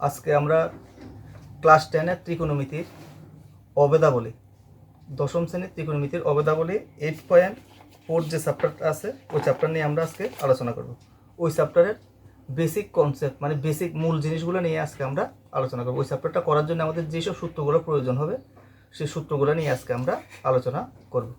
আজকে আমরা ক্লাস 10-এর ত্রিকোণমিতির অবেদাবলী, দশম শ্রেণীর ত্রিকোণমিতির অবেদাবলী 8.4 যে চ্যাপ্টারটা আছে ওই চ্যাপ্টার নিয়ে আমরা আজকে আলোচনা করব। ওই চ্যাপ্টারের বেসিক কনসেপ্ট মানে বেসিক মূল জিনিসগুলো নিয়ে আজকে আমরা আলোচনা করব। ওই চ্যাপ্টারটা করার জন্য আমাদের যেসব সূত্রগুলো প্রয়োজন হবে সেই সূত্রগুলো নিয়ে আজকে আমরা আলোচনা করব।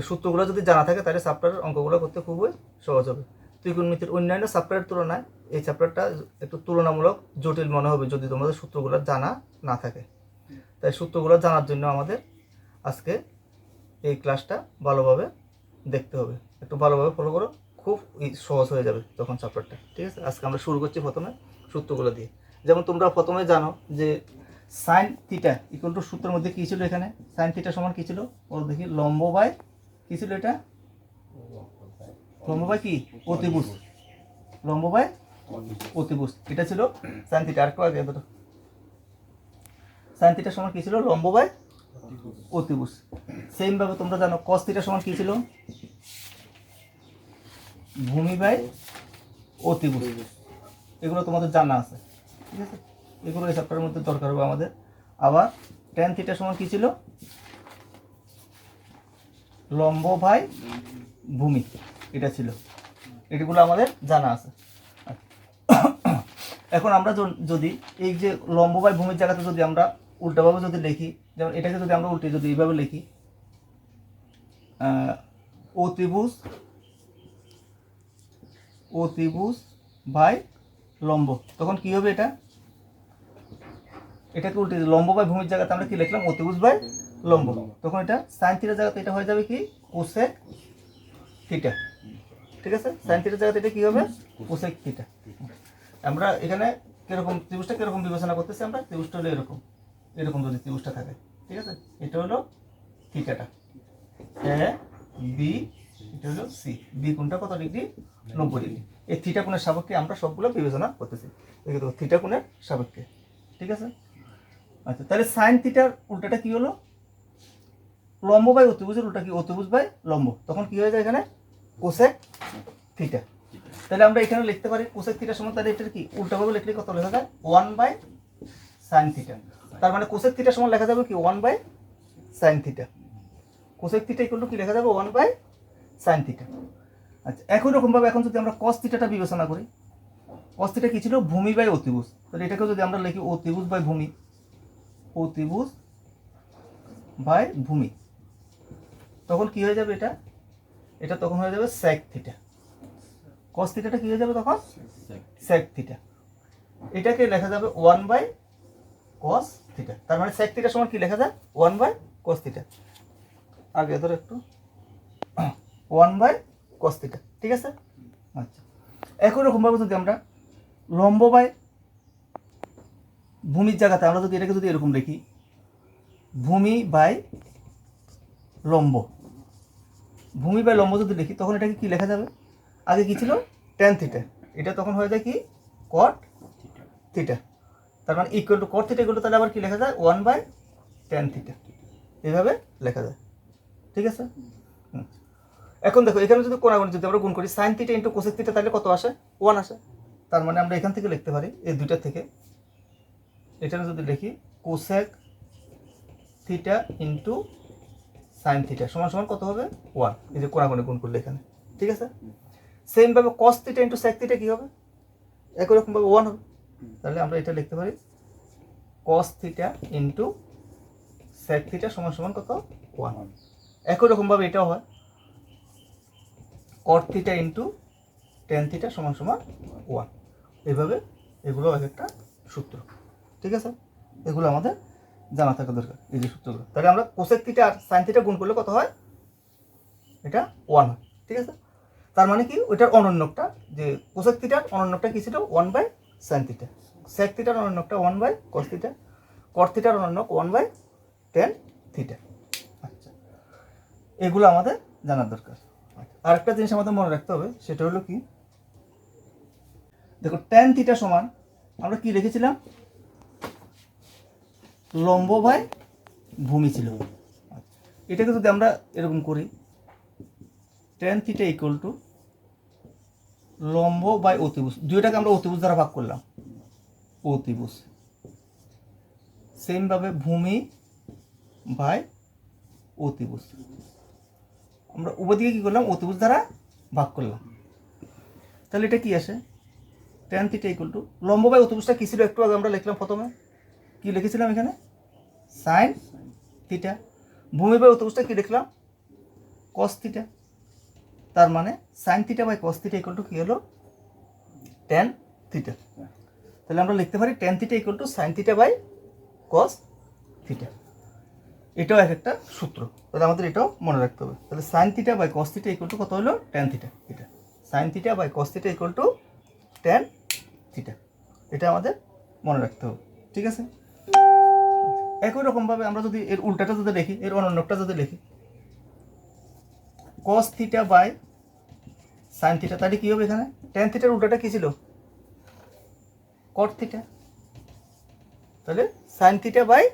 সূত্রগুলো যদি জানা থাকে তাহলে চ্যাপ্টারের অঙ্কগুলো করতে খুবই সহজ হবে। ত্রিকোণমিতির অন্যান্য চ্যাপ্টারের তুলনায় এই চ্যাপ্টারটা একটু তুলনামূলক জটিল মনে হবে যদি তোমাদের সূত্রগুলো জানা না থাকে। তাই সূত্রগুলো জানার জন্য আমাদের আজকে এই ক্লাসটা ভালোভাবে দেখতে হবে, একটু ভালোভাবে ফলো করো, খুব সহজ হয়ে যাবে তখন চ্যাপ্টারটা। ঠিক আছে, আজকে আমরা শুরু করছি প্রথমে সূত্রগুলো দিয়ে। যেমন তোমরা প্রথমে জানো যে সাইন থিটা ইকুয়াল টু সূত্রের মধ্যে কী ছিল, এখানে সাইন থিটা সমান কী ছিল ও দেখি, লম্ব বাই কী ছিল, এটা লম্ব বাই কি অতিভুজ, লম্ব বাই অতিভুজ, এটা ছিল সাইন থিটা। আর একটু আগে ধরো, সাইন থিটা সমান কী ছিল, লম্ব বাই অতিভুজ। সেম ভাবে তোমরা জানো কস থিটা সমান কী ছিল, ভূমি বাই অতিভুজ। এগুলো তোমাদের জানা আছে, ঠিক আছে, এগুলো এই চ্যাপ্টারের মধ্যে দরকার হবে আমাদের। আবার ট্যান থিটা সমান কী ছিল, লম্ব বাই ভূমি, এটা ছিল, এগুলো আমাদের জানা আছে। এখন আমরা যদি এই যে লম্ব বাই ভূমির জায়গাতে যদি আমরা উল্টাভাবে যদি লিখি, যেমন এটাকে যদি আমরা উল্টে যদি এইভাবে লিখি, অতিভুজ অতিভুজ বাই লম্ব, তখন কি হবে, এটাকে উল্টে লম্ব বাই ভূমির জায়গাতে আমরা কি লিখলাম, অতিভুজ বাই লম্ব, তখন এটা সাইন থিটার জায়গাতে এটা হয়ে যাবে কি কোসেক থিটা। ঠিক আছে, সাইন থিটার জায়গাতে এটা কি হবে, কোসেক থিটা। আমরা এখানে কিরকম ত্রিভুজটা কিরকম বিবেচনা করতেছি, আমরা ত্রিভুজটা হলো এরকম, এরকম যদি ত্রিভুজটা থাকে, ঠিক আছে, এটা হলো থিটাটা এ বি, এটা হলো সি, বি কোণটা কত ডিগ্রি, 90 ডিগ্রি। এই থিটা কোণের সাপেক্ষে আমরা সবগুলো বিবেচনা করতেছি, দেখি তো থিটা কোণের সাপেক্ষে। ঠিক আছে, আচ্ছা, তাহলে সাইন থিটার উল্টাটা কি হলো, লম্ব বাই অতিভুজের উল্টা কি, অতিভুজ বাই লম্ব, তখন কি হয়ে যায় এখানে কোসেক থিটা। তাহলে আমরা এখানে লিখতে পারি কোসেক থিটা সমান, তাহলে এটার কি উল্টাভাবে লিখলে কত লেখা যায়, 1 বাই সাইন থিটা। তার মানে কোসেক থিটা সমান লেখা যাবে কি 1 by sine theta. Cosec theta equal to কি লেখা যাবে, 1 বাই সাইন থিটা। আচ্ছা, একই রকমভাবে এখন যদি আমরা কস থিটাটা বিবেচনা করি, কস থিটা কি ছিল, ভূমি বাই অতিভুজ, তাহলে এটাকে যদি আমরা লিখি অতিভুজ বাই ভূমি, অতিভুজ বাই ভূমি, তখন কি হয়ে যাবে, এটা তখন হয়ে যাবে সেক থিটা। কস থিটাটা কি হয়ে যাবে তখন, সেক থিটা। এটাকে লেখা যাবে 1 বাই কস থিটা। তার মানে সেক থিটা সমান কি লেখা যায়, 1 বাই কস থিটা। আগে ধরো একটু 1 বাই কস থিটা। ঠিক আছে, আচ্ছা, একই রকমভাবে যদি আমরা লম্ব বাই ভূমির জায়গাতে আমরা যদি এটাকে যদি এরকম লিখি, ভূমি বাই লম্ব, ভূমি বাই লম্ব যদি লিখি, তখন এটাকে কি লেখা যাবে, আগে কি ছিল ট্যান থিটা, এটা তখন হয়ে যায় কি কট থিটা। তার মানে equal to caught theta equal two, তাহলে আবার কি লেখা যায় 1 বাই ট্যান থিটা, এইভাবে লেখা যায়। ঠিক আছে, এখন দেখো এখানে যদি কোণাগুণি যদি আমরা গুণ করি, sine theta into cosec theta, তাহলে কত আসে, 1 আসে। তার মানে আমরা এখান থেকে লিখতে পারি, এই দুইটা থেকে এখানে যদি লিখি cosec theta into sine theta সমান সমান কত হবে, 1, এই যে কোণাগুণি গুণ করলে এখানে। ঠিক আছে, সেম ভাবে cos theta into sec theta কি হবে, একই রকম ভাবে 1 হবে। তাহলে আমরা এটা লিখতে পারি cos theta into sec theta সমান সমান কত, 1। একই রকম ভাবে এটাও হয়, cot theta into tan theta সমান সমান 1। এইভাবে এগুলো এক একটা সূত্র। ঠিক আছে, এগুলো আমাদের জানা থাকা দরকার, এই যে সূত্রগুলো। তাহলে আমরা কোসেক থিটা আর সাইন থিটা গুণ করলে কত হয়, এটা 1 হয়। ঠিক আছে, তার মানে কি ওইটার অনন্যকটা, যে কোসেক থিটার অনন্যকটা কি ছিল, 1 বাই সাইন থিটা, সেক থিটার অনন্যকটা 1 বাই কস থিটা, কট থিটার অনন্যক 1 বাই ট্যান থিটা। আচ্ছা, এগুলো আমাদের জানার দরকার। আর একটা জিনিস আমাদের মনে রাখতে হবে, সেটা হলো কি, দেখো ট্যান থিটা সমান আমরা কি রেখেছিলাম, লম্ব বাই ভূমি ছিল। এটাকে যদি আমরা এরকম করি, ট্যান থিটা ইকুয়াল টু লম্ব বাই অতিভুজ, দুইটাকে আমরা অতিভুজ দ্বারা ভাগ করলাম, অতিভুজ। সেমভাবে ভূমি বাই অতিভুজ, আমরা উভয় দিকে কী করলাম, অতিভুজ দ্বারা ভাগ করলাম। তাহলে এটা কি আসে, ট্যান থিটা ইকুয়াল টু লম্ব বাই অতিভুজটা কী ছিল একটু আগে আমরা লিখলাম, প্রথমে কী লিখেছিলাম এখানে, সাইন থিটা। ভূমি বাই অতিভুজটা কী লিখলাম, কস থিটা। তার মানে sine theta by cos theta equal to কী হলো, ট্যান থিটা। তাহলে আমরা লিখতে পারি tan theta equal to sine theta by cos theta. এটাও এক একটা সূত্র, তাহলে আমাদের এটাও মনে রাখতে হবে। তাহলে sine theta by cos theta equal to কত হলো, ট্যান থিটা। এটা sine theta by cos theta equal to tan theta, এটা আমাদের মনে রাখতে হবে। ঠিক আছে, একই রকমভাবে আমরা যদি এর উল্টাটা যদি লিখি, এর অনন্যটা যদি লিখি, cos theta by sine theta, তাহলে কী হবে এখানে, ট্যান থিটার উল্টাটা কী ছিল, কট থিটা। তাহলে sine theta by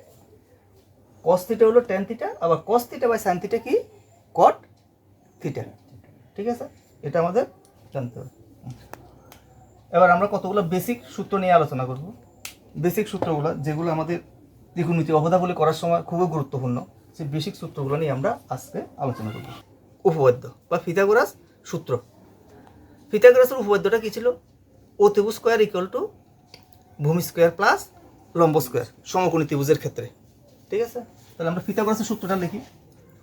cos theta হলো ট্যান থিটা, আবার cos theta by sine theta কি, কট থিটা। ঠিক আছে, এটা আমাদের জানতে হবে। এবার আমরা কতগুলো বেসিক সূত্র নিয়ে আলোচনা করব। বেসিক সূত্রগুলো যেগুলো আমাদের ত্রিকোণমিতি অবধাবলী করার সময় খুবই গুরুত্বপূর্ণ, সেই বেসিক সূত্রগুলো নিয়ে আমরা আজকে আলোচনা করব। উপপাদ্য বা পিথাগোরাস সূত্র। পিথাগোরাসের উপপাদ্যটা কী ছিল, অতিভুজ স্কোয়ার ইকুয়াল টু ভূমি স্কোয়ার প্লাস লম্ব স্কোয়ার সমকোণী ত্রিভুজের ক্ষেত্রে। ঠিক আছে, তাহলে আমরা পিথাগোরাসের সূত্রটা লিখি।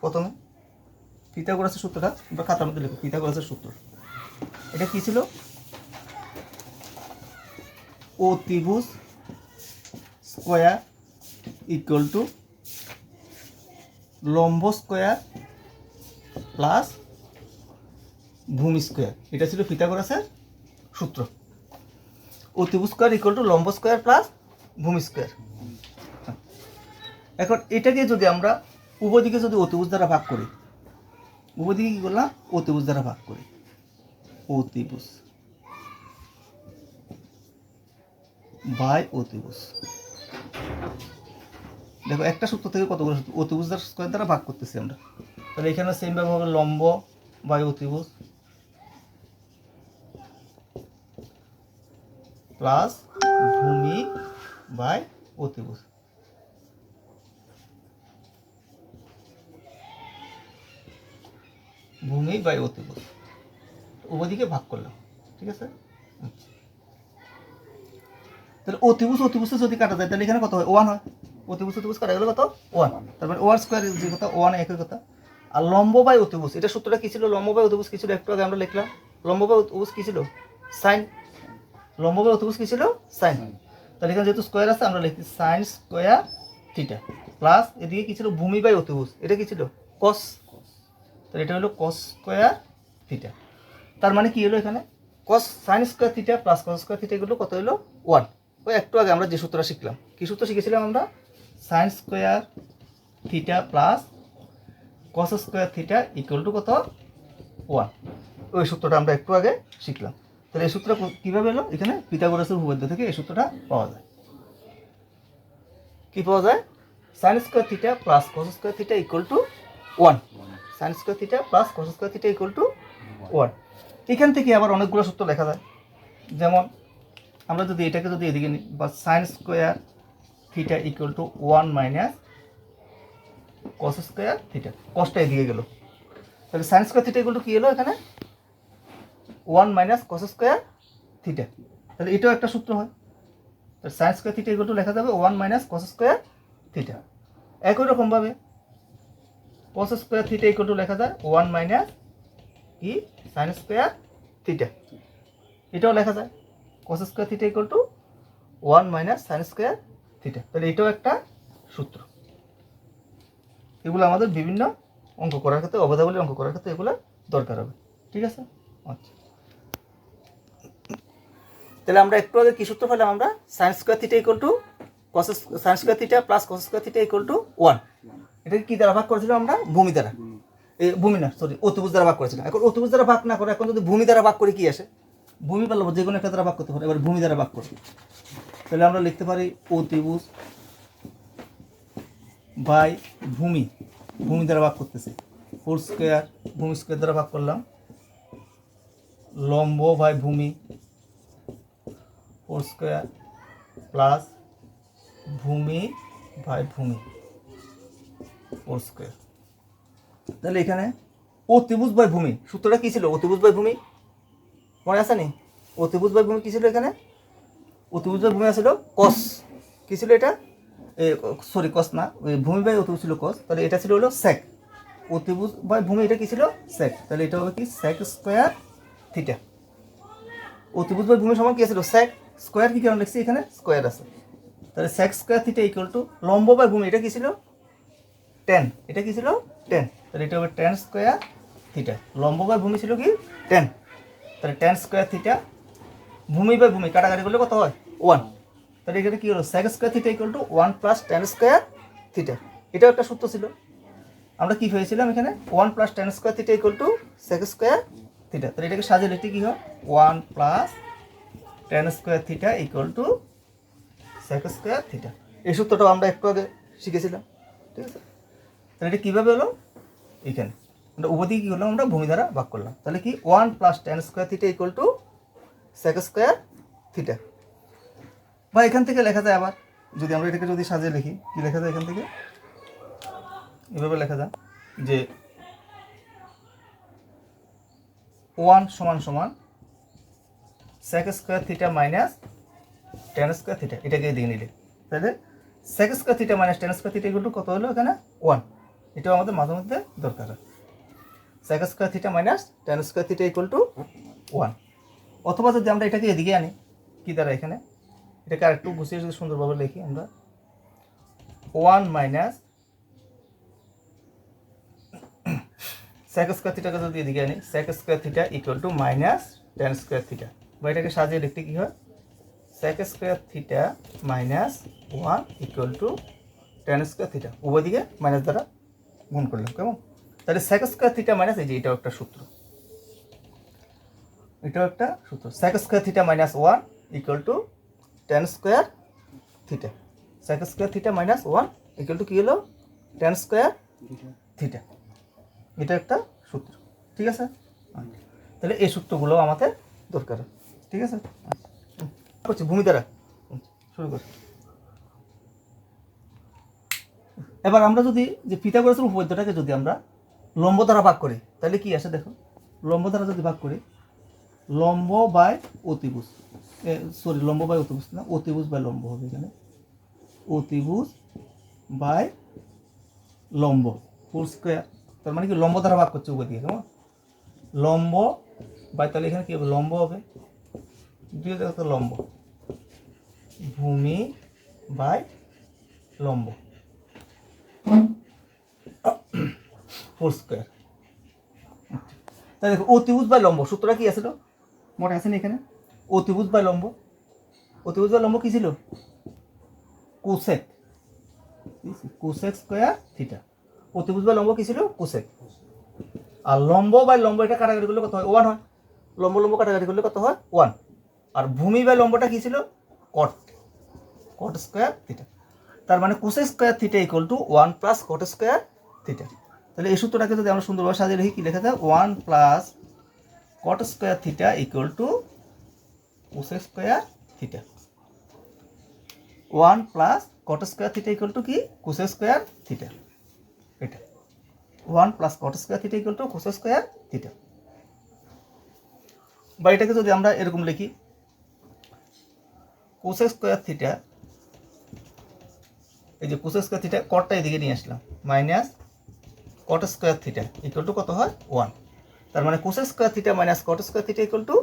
প্রথমে পিথাগোরাসের সূত্রটা আমরা খাতার মধ্যে লিখি। পিথাগোরাসের সূত্র এটা কী ছিল, অতিভুজ স্কোয়ার ইকুয়াল টু লম্ব স্কোয়ার প্লাস ভূমি স্কোয়ার। এটা ছিল পিথাগোরাসের সূত্র। অতিভুজ স্কোয়ার ইকুয়াল টু লম্ব স্কোয়ার প্লাস ভূমি স্কোয়ার। এখন এটাকে যদি আমরা উভয় দিকে যদি অতিভুজ দ্বারা ভাগ করি, উভয় দিকে কী করলাম, অতিভুজ দ্বারা ভাগ করি, অতিভুজ বাই অতিভুজ। দেখো একটা সূত্র থেকে কতগুলো সূত্র, অতিভুজ দ্বারা স্কোয়ার দ্বারা ভাগ করতেছি আমরা। তাহলে এখানে সেমভাবে হবে লম্ব বাই অতিভুজ প্লাস ভূমি বাই অতিভুজ। ভূমি বাই অতিভুজ উভয়দিকে ভাগ করলাম। ঠিক আছে, তাহলে অতিভুজ অতিভুজে যদি কাটা যায় তাহলে এখানে কত হয়, 1 হয়। অতিভুজ অতিভুজ কাটা গেলে কত, 1। তারপরে ওয়ান স্কোয়ার যে কথা, 1 একই কথা। আর লম্ব বাই অতিভুজ, এটা সূত্রটা কী ছিল, লম্ব বাই অতিভুজ কী ছিল, একটু আগে আমরা লিখলাম। লম্ব বাই অতিভুজ কী ছিল, সাইন। লম্ব বাই অতিভুজ কী ছিল, সাইন। তাহলে এখানে যেহেতু স্কোয়ার আছে আমরা লিখছি সাইন স্কোয়ার থিটা প্লাস এদিকে কী ছিল, ভূমি বাই অতিভুজ, এটা কী ছিল, কস। তাহলে এটা হলো কস স্কোয়ার থিটা। তার মানে কী হলো এখানে, কস sine square theta plus cos square theta এগুলো কত হলো, 1। ওই একটু আগে আমরা যে সূত্রটা শিখলাম, কী সূত্র শিখেছিলাম আমরা, sine square theta plus cos square theta equal to কত, 1। ওই সূত্রটা আমরা একটু আগে শিখলাম। তাহলে এই সূত্রটা কীভাবে এলো, এখানে পিথাগোরাসের উপপাদ্য থেকে এই সূত্রটা পাওয়া যায়। কী পাওয়া যায়, sign square theta plus cos square theta equal to 1। Sign square theta plus cos square theta equal to 1। এখান থেকে আবার অনেকগুলো সূত্র লেখা যায়। যেমন আমরা যদি এটাকে যদি এদিকে নিই, বা sine square theta equal to 1 minus cos square theta, কসটা এদিকে গেল। তাহলে sine square theta equal to কী হলো এখানে, 1 মাইনাস কস স্কোয়ার থিটা। তাহলে এটাও একটা সূত্র হয়। তাহলে sine square theta equal two লেখা যাবে 1 মাইনাস কস স্কোয়ার থিটা। একই রকমভাবে কস স্কোয়ার থিটা ইকুয়াল টু লেখা যায় 1 মাইনাস কি, সাইন স্কোয়ার থিটা। এটাও লেখা যায় কস square theta equal to 1 minus sine square theta. তাহলে এটাও একটা সূত্র। এগুলো আমাদের বিভিন্ন অঙ্ক করার ক্ষেত্রে, অবধাবলী অঙ্ক করার ক্ষেত্রে এগুলো দরকার হবে। ঠিক আছে, আচ্ছা। তাহলে আমরা একটু আগে কী সূত্র পেলাম, আমরা sine square theta equal to cos, sine square theta plus cos square theta equal to 1। এটাকে কী দ্বারা ভাগ করেছিলাম আমরা, ভূমি দ্বারা, ভূমি না সরি অতিভুজ দ্বারা ভাগ করেছিলাম। এখন অতিভুজ দ্বারা ভাগ না করে এখন যদি ভূমি দ্বারা ভাগ করে কি আসে, ভূমি পারলে যে কোনো একটা দ্বারা ভাগ করতে পারে। এবার ভূমি দ্বারা ভাগ করতে, তাহলে আমরা লিখতে পারি অতিভুজ বাই ভূমি, ভূমি দ্বারা ভাগ করতেছি 4 স্কোয়ার, ভূমি স্কোয়ার দ্বারা ভাগ করলাম। লম্ব বাই ভূমি 4 স্কোয়ার প্লাস ভূমি বাই ভূমি হোল স্কোয়ার। তাহলে এখানে অতিভুজ বাই ভূমি সূত্রটা কী ছিল? অতিভুজ বাই ভূমি মনে আছে নি? অতিভুজ বাই ভূমি কী ছিল এখানে? অতিভুজ বাই ভূমি আসছিল কস, কী ছিল এটা? সরি কস না, ওই ভূমি বাই অতিভুজ ছিল কস, তাহলে এটা ছিল হলো সেক। অতিভুজ বাই ভূমি এটা কী ছিল? সেক, তাহলে এটা হবে কি সেক স্কোয়ার থিটা। অতিভুজ বাই ভূমি সমান কী ছিল? সেক স্কোয়ার, কী কারণ লিখছি এখানে স্কোয়ার আছে, তাহলে sec square theta equal to লম্ব বাই ভূমি এটা কী ছিল? টেন, এটা কী ছিল? টেন, তাহলে এটা হবে টেন স্কোয়ার থিটা। লম্ব বাই ভূমি ছিল কি? টেন, তাহলে টেন স্কোয়ার থিটা। ভূমি বাই ভূমি কাটাকাটি করলে কত হয়? 1, তাহলে এখানে কী হলো? Sec square theta equal to 1 plus tan square theta. এটাও একটা সূত্র ছিল, আমরা কী পেয়েছিলাম এখানে? 1 plus tan square theta equal to sec square theta. তাহলে এটাকে সাজিয়ে লিখতে কী হয়? 1 plus tan square theta equal to sec square theta. এই সূত্রটাও আমরা একটু আগে শিখেছিলাম, ঠিক আছে? তাহলে এটা কীভাবে হলো? এইখানে আমরা উভয়দিকে কী করলাম? আমরা ভূমি দ্বারা ভাগ করলাম, তাহলে কি 1 plus tan square theta equal to sec square theta. বা এখান থেকে লেখা যায় আবার, যদি আমরা এটাকে যদি সাজিয়ে লিখি, কী লেখা যায় এখান থেকে? এভাবে লেখা যায় যে 1 সমান সমান sec square theta minus tan square theta, এটাকে দিয়ে নিলে তাহলে sec square theta minus tan square theta equal to কত হলো এখানে? 1। এটাও আমাদের মাঝে মধ্যে দরকার হয়। Sec square theta minus tan square theta equal to 1। অথবা যদি আমরা এটাকে এদিকে আনি, কী দ্বারা এখানে এটাকে আরেকটু গুছিয়ে যদি সুন্দরভাবে লিখি আমরা, 1 মাইনাস সেক স্কোয়ার থিটাকে যদি এদিকে আনি, sec square theta equal to minus tan square theta. বা এটাকে সাজিয়ে লিখতে কী হয়? Sec square theta minus 1 equal to tan square theta, উভয় দিকে মাইনাস দ্বারা গুণ করলাম, কেমন? তাহলে সেক স্কোয়ার থিটা মাইনাস, এই যে এটাও একটা সূত্র, এটাও একটা সূত্র, sec square theta minus 1 equal to tan square theta. Sec square theta minus 1 equal to কী হলো? Tan square theta. এটা একটা সূত্র, ঠিক আছে? তাহলে এই সূত্রগুলো আমাদের দরকার, ঠিক আছে? করছি ভূমি দ্বারা শুরু করি। এবার আমরা যদি যে পিথাগোরাসের উপপাদ্যটাকে যদি আমরা লম্ব দ্বারা ভাগ করি, তাহলে কি আসে দেখো? লম্ব দ্বারা যদি ভাগ করি, লম্ব বাই অতিভুজ, সরি লম্ব বাই অতিভুজ না, অতিভুজ বাই লম্ব হবে এখানে, অতিভুজ বাই লম্ব হোল স্কোয়ার। তার মানে কি লম্ব দ্বারা ভাগ করছে উপর দিকে, কেমন? লম্ব বাই, তাহলে এখানে কি হবে? লম্ব হবে, দুই জায়গাতে লম্ব, ভূমি বাই লম্ব হোল স্কোয়ার। তাই দেখো অতিভুজ বাই লম্ব সূত্রটা কি আছিল? মনে আছে না এখানে? অতিভুজ বাই লম্ব, অতিভুজ বাই লম্ব কি ছিল? Cosec, cosec square theta. অতিভুজ বাই লম্ব কি ছিল? কোসেক। আর লম্ব বাই লম্ব এটা কাটাকাটি করলে কত হয়? 1 হয়। লম্ব লম্ব কাটাকাটি করলে কত হয়? 1। আর ভূমি বাই লম্বটা কি ছিল? কট, কট স্কোয়ার থিটা। তার মানে cosec square theta equal to 1 plus cot square theta. তাহলে এই সূত্রটাকে যদি আমরা সুন্দরভাবে সাজিয়ে লিখি, কি লেখা যায়? 1 plus cot square theta equal to cosec square theta. 1 plus cot square theta equal to কি? Cosec square theta. এটা 1 plus cot square theta equal to cosec square theta. বা এটাকে যদি আমরা এরকম লিখি, কোসেক স্কোয়ার থিটা, এই যে কোসেক স্কোয়ার থিটা কটটা এদিকে নিয়ে আসলাম, minus cot square theta equal to কত হয়? 1। তার মানে cosec square theta minus cot square theta equal to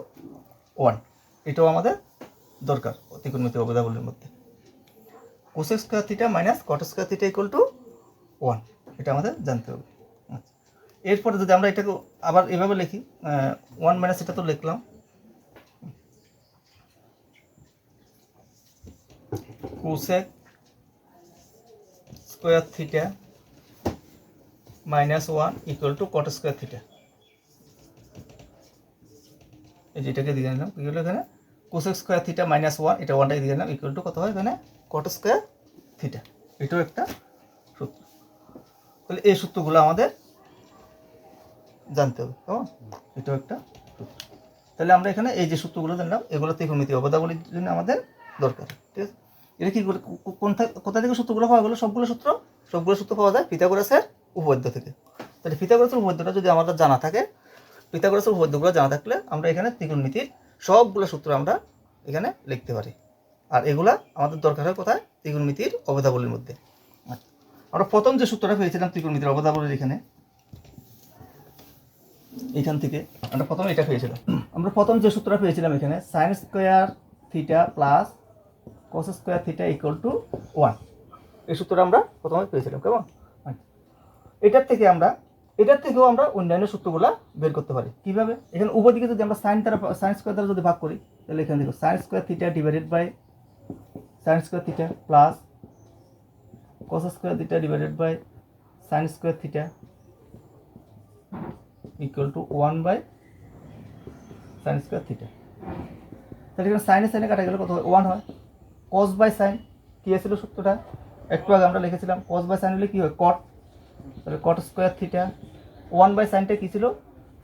1। এটাও আমাদের দরকার ত্রিকোণমিতি অবদাবলীর মধ্যে। Cosec square theta minus cot square theta equal to 1, এটা আমাদের জানতে হবে। আচ্ছা, এরপরে যদি আমরা এটাকে আবার এভাবে লিখি, 1 মাইনাস এটা তো লিখলাম, cosec square theta minus 1 equal two কট স্কোয়ার থিটা। এই যেটাকে দিয়ে নিলাম, কি হলো এখানে? কোসেক স্কোয়ার থিটা মাইনাস 1, এটা 1টাকে দিয়ে নিলাম, ইকুয়াল টু কত হয় এখানে? কট স্কোয়ার থিটা। এটাও একটা সূত্র। তাহলে এই সূত্রগুলো আমাদের জানতে হবে, কেমন? এটাও একটা সূত্র। তাহলে আমরা এখানে এই যে সূত্রগুলো জানলাম, এগুলো ত্রিকোণমিতি অবদাবলীর জন্য আমাদের দরকার, ঠিক আছে? এটা কি কোথা থেকে সূত্রগুলো পাওয়া গেলো? সবগুলো সূত্র পাওয়া যায় পিথাগোরাসের উপপাদ্য থেকে। তাহলে পিথাগোরাসের উপপাদ্যটা যদি আমাদের জানা থাকে, পিথাগোরাসের উপপাদ্যগুলো জানা থাকলে আমরা এখানে ত্রিকোণমিতির সবগুলো সূত্র আমরা এখানে লিখতে পারি। আর এগুলা আমাদের দরকার হয় কোথায়? ত্রিকোণমিতির অবদাবলীর মধ্যে। আমরা প্রথম যে সূত্রটা পেয়েছিলাম ত্রিকোণমিতির অবদাবলীর এখান থেকে আমরা প্রথমে এটা পেয়েছিলাম। আমরা প্রথম যে সূত্রটা পেয়েছিলাম এখানে sine square theta plus cos square theta equal to 1, এই সূত্রটা আমরা প্রথমে পেয়েছিলাম। কেমন? এটার থেকেও আমরা অন্যান্য সূত্রগুলা বের করতে পারি। কিভাবে? এখানে উভয় দিকে যদি আমরা সাইন স্কোয়ার দ্বারা যদি ভাগ করি, তাহলে এখানে দেখো sine square theta divided by sine square theta plus cos square theta divided by sine square theta equal to 1 by sine square theta. তাহলে এখানে সাইনে কাটা গেলে কত হয়? 1 হয়। কস বাই সাইন কি ছিল সূত্রটা? একটু আগে আমরা লিখেছিলাম কস বাই সাইন হলে কি হয়? কট। তাহলে কট স্কোয়ার থিটা। 1 বাই সাইনটা কি ছিল?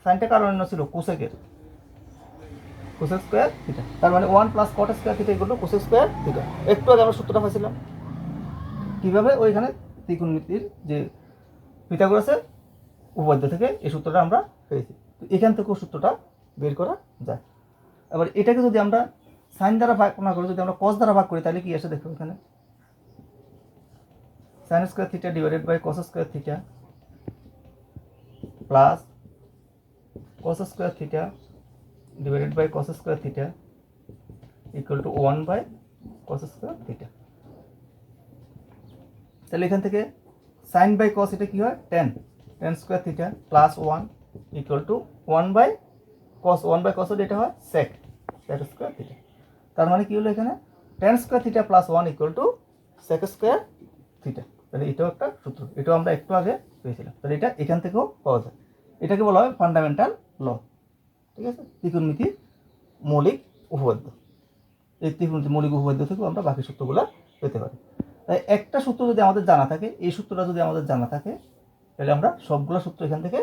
সাইনটা কার অন্য ছিল? কোসেকের, কোসেক স্কোয়ার থিটা। তার মানে 1 plus cot square theta equal to cosec square theta. একটু আগে আমরা সূত্রটা পাইছিলাম কিভাবে? ওইখানে ত্রিকোণমিতির যে পিথাগোরাসের উপপাদ্য থেকে এই সূত্রটা আমরা পেয়েছি। তো এখান থেকেও সূত্রটা বের করা যায়। এবার এটাকে যদি আমরা সাইন দ্বারা ভাগ না করে যদি আমরা কস দ্বারা ভাগ করি, তাহলে কি আসে দেখো এখানে sine square theta divided by cos square theta plus cos square theta divided by cos square theta equal to 1 by cos square theta. তাহলে এখান থেকে সাইন বাই কস এটা কি হয়? Tan square theta plus 1 equal to 1 by cos এটা হয় sec square theta. তার মানে কি হলো? এখানে tan square theta plus 1 equal to sec square theta. তাহলে এটাও একটা সূত্র, এটাও আমরা একটু আগে পেয়েছিলাম। তাহলে এটা এখান থেকেও পাওয়া যায়। এটাকে বলা হয় ফান্ডামেন্টাল ল। ঠিক আছে? ত্রিকোণমিতির মৌলিক উপপাদ্য। এই ত্রিকোণমিতির মৌলিক উপপাদ্য থেকেও আমরা বাকি সূত্রগুলো পেতে পারি। তাই একটা সূত্র যদি আমাদের জানা থাকে, এই সূত্রটা যদি আমাদের জানা থাকে, তাহলে আমরা সবগুলো সূত্র এখান থেকে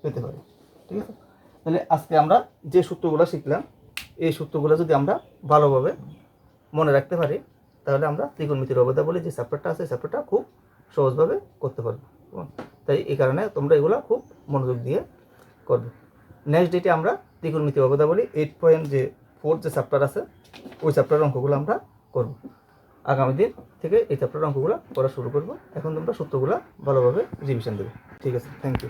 পেতে পারি। ঠিক আছে? তাহলে আজকে আমরা যে সূত্রগুলো শিখলাম, এই সূত্রগুলো যদি আমরা ভালোভাবে মনে রাখতে পারি, তাহলে আমরা ত্রিকোণমিতির অবদাবলী যে চ্যাপ্টারটা আছে, চ্যাপ্টারটা খুব সহজভাবে করতে পারবো। তাই এই কারণে তোমরা এগুলো খুব মনোযোগ দিয়ে করবে। নেক্সট ডেটে আমরা ত্রিকোণমিতির অবদাবলী 8.4 যে চ্যাপ্টার আছে, ওই চ্যাপ্টারের অঙ্কগুলো আমরা করব। আগামী দিন থেকে এই চ্যাপ্টারের অঙ্কগুলো করা শুরু করব। এখন তোমরা সূত্রগুলো ভালোভাবে রিভিশন দেবে। ঠিক আছে? Thank you.